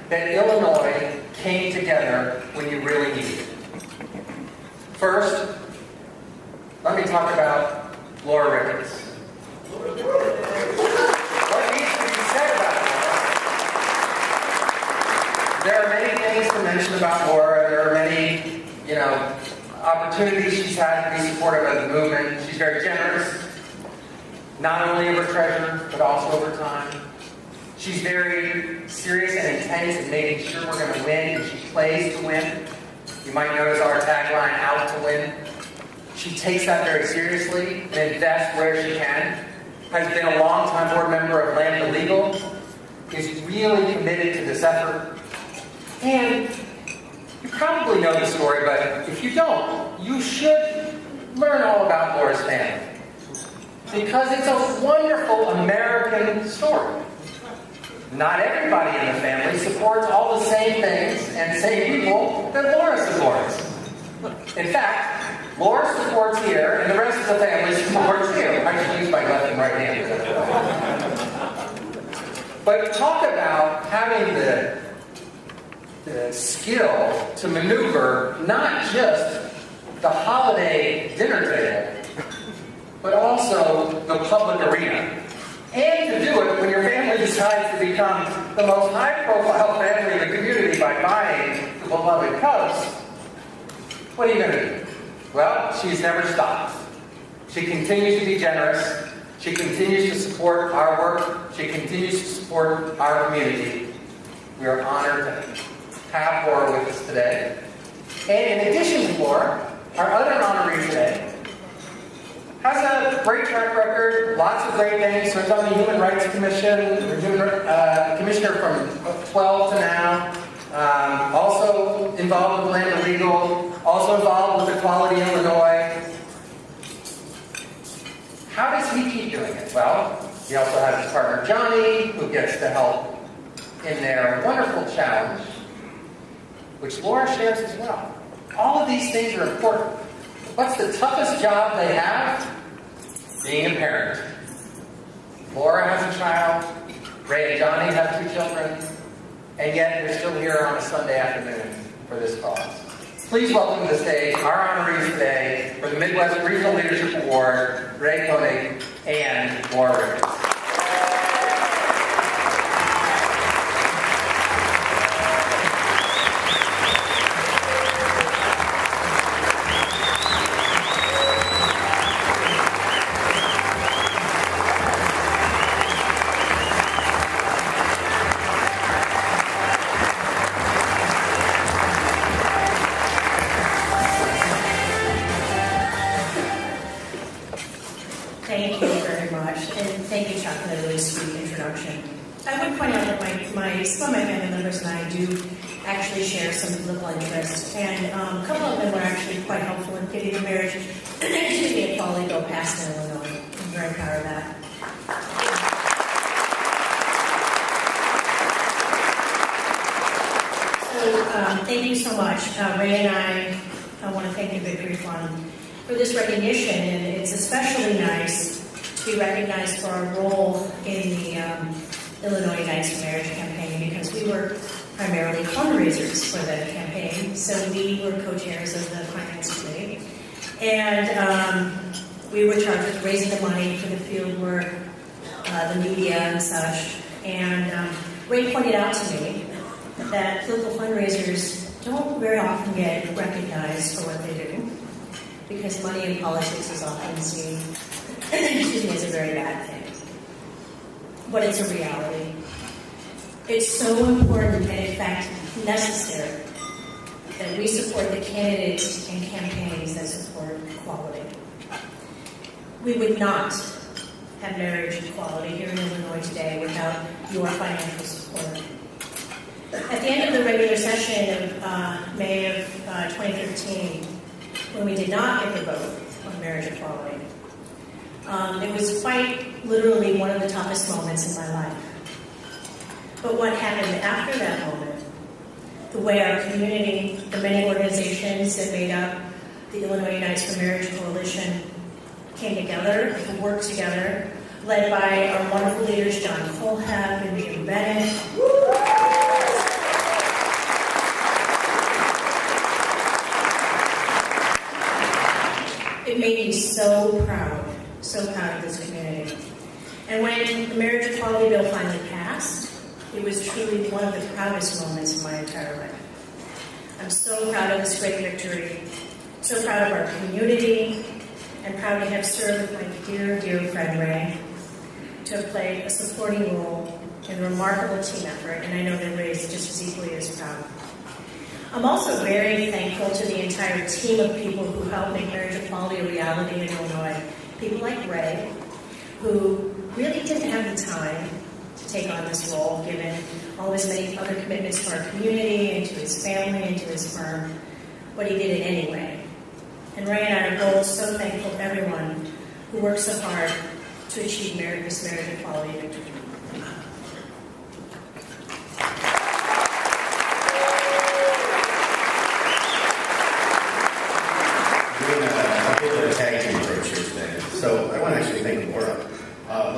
that Illinois came together when you really needed it. First, let me talk about Laura Ricketts. What needs to be said about Laura? There are many things to mention about Laura. There are many, opportunities she's had to be supportive of the movement. She's very generous, not only of her treasure, but also of her time. She's very serious and intense in making sure we're going to win, and she plays to win. You might notice our tagline, out to win. She takes that very seriously and invests where she can. Has been a long-time board member of Land Illegal. Is really committed to this effort. And you probably know the story, but if you don't, you should learn all about Laura's family. Because it's a wonderful American story. Not everybody in the family supports all the same things and same people that Laura supports. In fact, Laura supports here, and the rest of the family supports here. I should use my left and right hand. But talk about having the skill to maneuver not just the holiday dinner table, but also the public arena. And to do it when your family decides to become the most high-profile family in the community by buying the beloved Cubs. What are you going to do? Well, she's never stopped. She continues to be generous. She continues to support our work. She continues to support our community. We are honored to have Laura with us today. And in addition to Laura, our other honoree today has a great track record, lots of great things. Served on the Human Rights Commission, commissioner from 12 to now. Also involved with Land Illegal. Also involved with Equality Illinois. How does he keep doing it? Well, he also has his partner Johnny, who gets to help in their wonderful challenge, which Laura shares as well. All of these things are important. What's the toughest job they have? Being a parent. Laura has a child. Ray and Johnny have 2 children. And yet they're still here on a Sunday afternoon for this cause. Please welcome to the stage our honorees today for the Midwest Regional Leadership Award, Ray Koenig and Laura Ricketts. Some of my family members and I do actually share some political interests, and a couple of them were actually quite helpful in getting the marriage equality bill passed in Illinois. I'm very proud of that. So thank you so much. Ray and I want to thank the Victory Fund for this recognition, and it's especially nice to be recognized for our role in the Illinois Unites for Marriage campaign, because we were primarily fundraisers for the campaign. So we were co-chairs of the finance committee, and we were charged with raising the money for the field work, the media and such. And Ray pointed out to me that political fundraisers don't very often get recognized for what they do, because money in politics is often seen as a very bad thing. But it's a reality. It's so important and, in fact, necessary that we support the candidates and campaigns that support equality. We would not have marriage equality here in Illinois today without your financial support. At the end of the regular session of May of 2013, when we did not get the vote on marriage equality, it was quite literally one of the toughest moments in my life. But what happened after that moment, the way our community, the many organizations that made up the Illinois Unites for Marriage Coalition came together and worked together, led by our wonderful leaders, John Colehab and Jim Bennett. so proud of this community. And when the marriage equality bill finally passed, it was truly one of the proudest moments of my entire life. I'm so proud of this great victory, so proud of our community, and proud to have served with my dear, dear friend Ray, to have played a supporting role in a remarkable team effort, and I know that Ray is just as equally as proud. I'm also very thankful to the entire team of people who helped make marriage equality a reality in Illinois. People like Ray, who really didn't have the time to take on this role, given all his many other commitments to our community and to his family and to his firm, but he did it anyway. And Ray and I are both so thankful to everyone who worked so hard to achieve this marriage equality victory. So I want to actually thank Laura.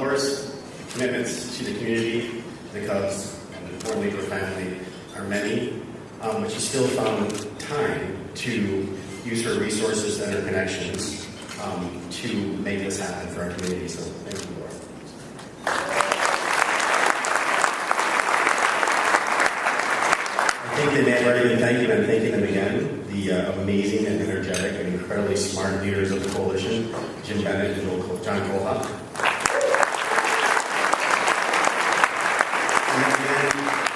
Laura's commitments to the community, the Cubs, and importantly her family are many, but she still found time to use her resources and her connections to make this happen for our community. So thank you, Laura. I think they may have already been thanking them, thanking them again. The amazing and energetic and incredibly smart leaders of the coalition, Jim Bennett and John Koenig. And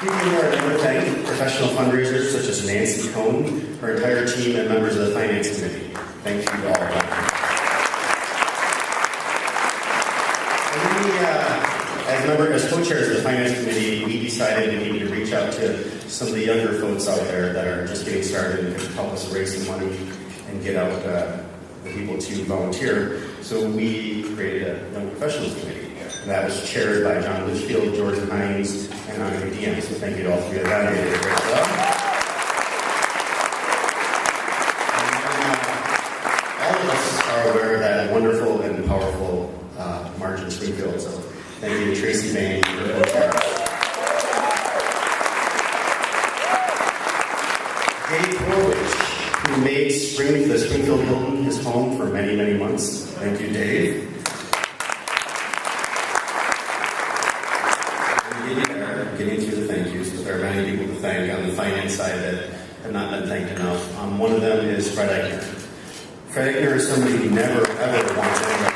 people who are never thanked, professional fundraisers such as Nancy Cohn, her entire team, and members of the Finance Committee. Thank you to all of them. As co-chairs of the Finance Committee, we decided we needed to reach out to some of the younger folks out there that are just getting started and could help us raise some money and get out the people to volunteer. So we created a Young Professionals Committee. And that was chaired by John Litchfield, Jordan Hines, and Anna Diaz. So thank you to all three of them. They did a great job. All of us are aware of that wonderful and powerful Margin Springfield. So thank you to Tracy Bain for the co-chair. Dave Horwich, who made the Springfield Hilton his home for many, many months. Thank you, Dave. Getting through the thank yous, but there are many people to thank on the finance side that have not been thanked enough. One of them is Fred Eichner. Fred Eichner is somebody who never, ever wants anybody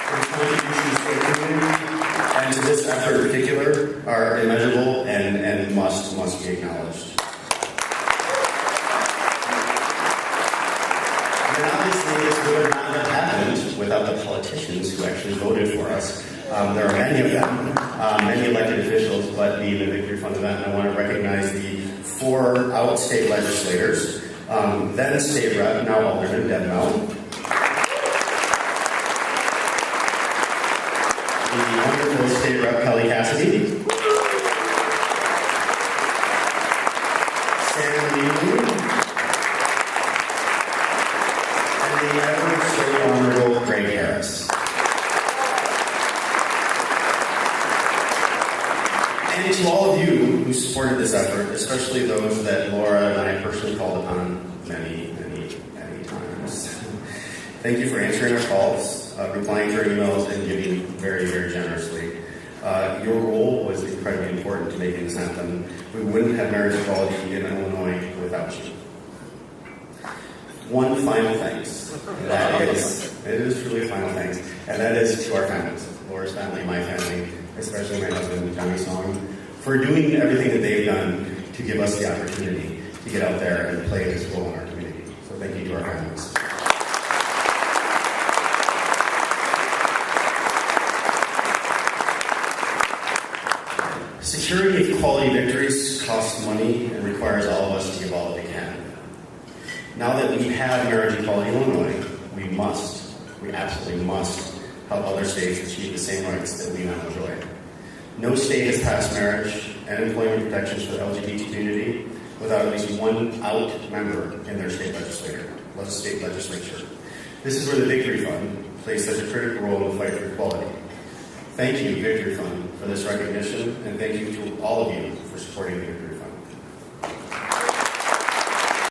to his contributions to the community and to this effort in particular are immeasurable and must be acknowledged. And obviously this would not have happened without the politicians who actually voted for us. There are many of them, many elected officials, but being the Victory Fund event, I want to recognize the 4 out-state legislators, then State Rep, now Alderman Debra, the wonderful State Rep Kelly Cassidy, Sam Lee, and the ever-so honorable Greg Harris. And to all of you who supported this effort, especially those that Laura and I personally called upon many, many, many times. Thank you for answering our calls, replying to our emails, and giving very, very generously. Your role was incredibly important to making this happen. We wouldn't have marriage equality in Illinois without you. One final thanks. It is truly a final thanks, and that is to our families, Laura's family, my family, especially my husband, Johnny Song, for doing everything that they've done to give us the opportunity to get out there and play this role in our community. So thank you to our families. Securing equality victories costs money and requires all of us to give all that we can. Now that we have marriage equality in Illinois, we absolutely must help other states achieve the same rights that we now enjoy. No state has passed marriage and employment protections for the LGBT community without at least one out member in their state legislature. This is where the Victory Fund plays such a critical role in the fight for equality. Thank you, Victory Fund, for this recognition, and thank you to all of you for supporting the Victory Fund.